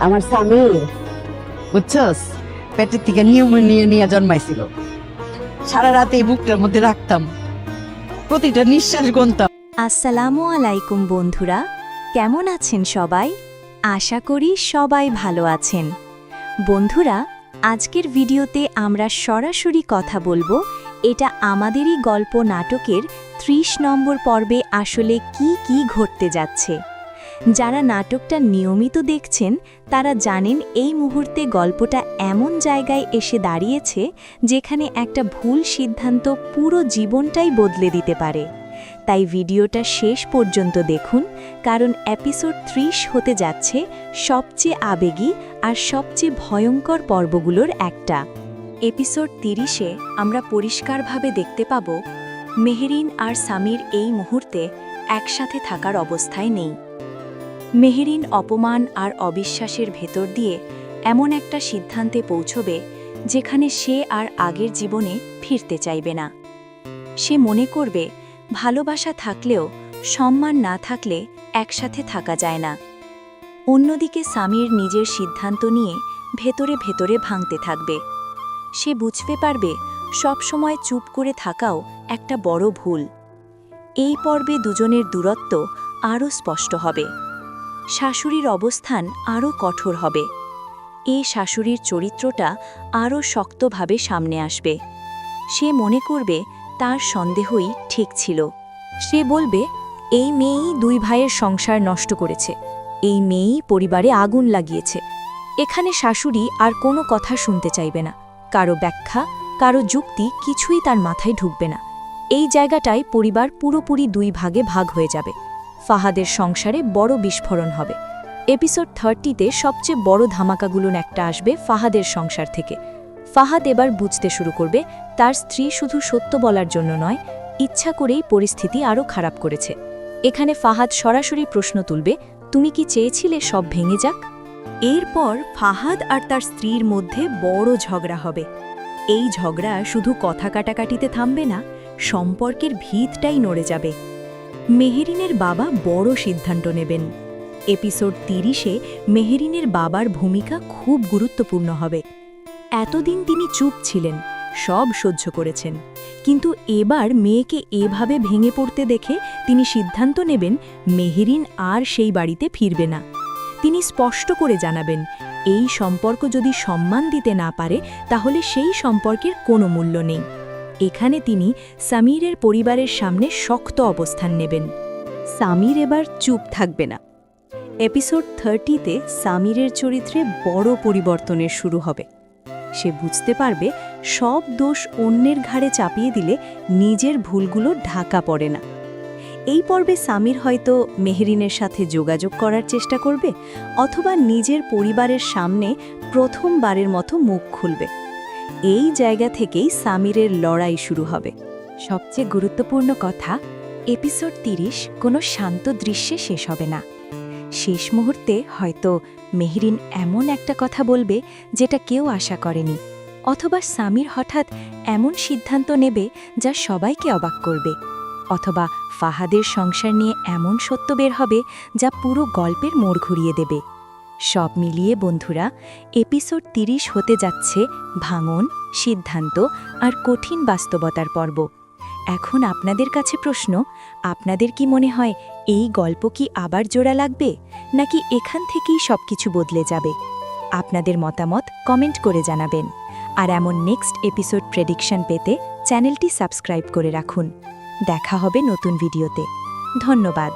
আমার স্বামী বুঝছস পেটের থেকে নিয়ে জন্মাইছিল। সারা রাত এই বুকটার মধ্যে রাখতাম, প্রতিটা নিঃশ্বাস গুনতাম। আসসালামু আলাইকুম বন্ধুরা, কেমন আছেন সবাই? আশা করি সবাই ভালো আছেন। বন্ধুরা, আজকের ভিডিওতে আমরা সরাসরি কথা বলবো এটা আমাদেরই গল্প নাটকের 30 নম্বর পর্বে আসলে কি ঘটতে যাচ্ছে। যারা নাটকটা নিয়মিত দেখছেন তারা জানেন এই মুহূর্তে গল্পটা এমন জায়গায় এসে দাঁড়িয়েছে যেখানে একটা ভুল সিদ্ধান্ত পুরো জীবনটাই বদলে দিতে পারে। তাই ভিডিওটা শেষ পর্যন্ত দেখুন, কারণ এপিসোড 30 হতে যাচ্ছে সবচেয়ে আবেগী আর সবচেয়ে ভয়ঙ্কর পর্বগুলোর একটা। এপিসোড 30-এ আমরা পরিষ্কারভাবে দেখতে পাব মেহেরিন আর সামির এই মুহূর্তে একসাথে থাকার অবস্থায় নেই। মেহেরিন অপমান আর অবিশ্বাসের ভেতর দিয়ে এমন একটা সিদ্ধান্তে পৌঁছবে যেখানে সে আর আগের জীবনে ফিরতে চাইবে না। সে মনে করবে ভালোবাসা থাকলেও সম্মান না থাকলে একসাথে থাকা যায় না। অন্যদিকে সামির নিজের সিদ্ধান্ত নিয়ে ভেতরে ভেতরে ভাঙতে থাকবে। সে বুঝতে পারবে সবসময় চুপ করে থাকাও একটা বড় ভুল। এই পর্বে দুজনের দূরত্ব আরও স্পষ্ট হবে। শাশুড়ির অবস্থান আরও কঠোর হবে। এই শাশুড়ির চরিত্রটা আরও শক্তভাবে সামনে আসবে। সে মনে করবে তার সন্দেহই ঠিক ছিল। সে বলবে, এই মেয়েই দুই ভাইয়ের সংসার নষ্ট করেছে, এই মেয়েই পরিবারে আগুন লাগিয়েছে। এখানে শাশুড়ি আর কোনো কথা শুনতে চাইবে না, কারো ব্যাখ্যা কারো যুক্তি কিছুই তার মাথায় ঢুকবে না। এই জায়গাটায় পরিবার পুরোপুরি দুই ভাগে ভাগ হয়ে যাবে। ফাহাদের সংসারে বড় বিস্ফোরণ হবে। এপিসোড 30-তে সবচেয়ে বড় ধামাকাগুলোর একটা আসবে ফাহাদের সংসার থেকে। ফাহাদ এবার বুঝতে শুরু করবে তার স্ত্রী শুধু সত্য বলার জন্য নয়, ইচ্ছা করেই পরিস্থিতি আরও খারাপ করেছে। এখানে ফাহাদ সরাসরি প্রশ্ন তুলবে, তুমি কি চেয়েছিলে সব ভেঙে যাক? এরপর ফাহাদ আর তার স্ত্রীর মধ্যে বড় ঝগড়া হবে। এই ঝগড়া শুধু কথা কাটাকাটিতে থামবে না, সম্পর্কের ভিতটাই নড়ে যাবে। মেহেরিনের বাবা বড় সিদ্ধান্ত নেবেন। এপিসোড 30-এ মেহেরিনের বাবার ভূমিকা খুব গুরুত্বপূর্ণ হবে। এতদিন তিনি চুপ ছিলেন, সব সহ্য করেছেন, কিন্তু এবার মেয়েকে এভাবে ভেঙে পড়তে দেখে তিনি সিদ্ধান্ত নেবেন মেহেরিন আর সেই বাড়িতে ফিরবে না। তিনি স্পষ্ট করে জানাবেন, এই সম্পর্ক যদি সম্মান দিতে না পারে তাহলে সেই সম্পর্কের কোনো মূল্য নেই। এখানে তিনি সামিরের পরিবারের সামনে শক্ত অবস্থান নেবেন। সামির এবার চুপ থাকবে না। এপিসোড 30-তে সামিরের চরিত্রে বড় পরিবর্তনের শুরু হবে। সে বুঝতে পারবে সব দোষ অন্যের ঘাড়ে চাপিয়ে দিলে নিজের ভুলগুলো ঢাকা পড়ে না। এই পর্বে সামির হয়তো মেহেরিনের সাথে যোগাযোগ করার চেষ্টা করবে, অথবা নিজের পরিবারের সামনে প্রথমবারের মতো মুখ খুলবে। এই জায়গা থেকেই সামিরের লড়াই শুরু হবে। সবচেয়ে গুরুত্বপূর্ণ কথা, এপিসোড 30 কোনো শান্ত দৃশ্যে শেষ হবে না। শেষ মুহূর্তে হয়তো মেহেরিন এমন একটা কথা বলবে যেটা কেউ আশা করেনি, অথবা সামির হঠাৎ এমন সিদ্ধান্ত নেবে যা সবাইকে অবাক করবে, অথবা ফাহাদের সংসার নিয়ে এমন সত্য বের হবে যা পুরো গল্পের মোড় ঘুরিয়ে দেবে। সব মিলিয়ে বন্ধুরা, এপিসোড 30 হতে যাচ্ছে ভাঙন, সিদ্ধান্ত আর কঠিন বাস্তবতার পর্ব। এখন আপনাদের কাছে প্রশ্ন, আপনাদের কি মনে হয় এই গল্প কি আবার জোড়া লাগবে, নাকি এখান থেকেই সবকিছু বদলে যাবে? আপনাদের মতামত কমেন্ট করে জানাবেন। আর এমন নেক্সট এপিসোড প্রেডিকশন পেতে চ্যানেলটি সাবস্ক্রাইব করে রাখুন। দেখা হবে নতুন ভিডিওতে। ধন্যবাদ।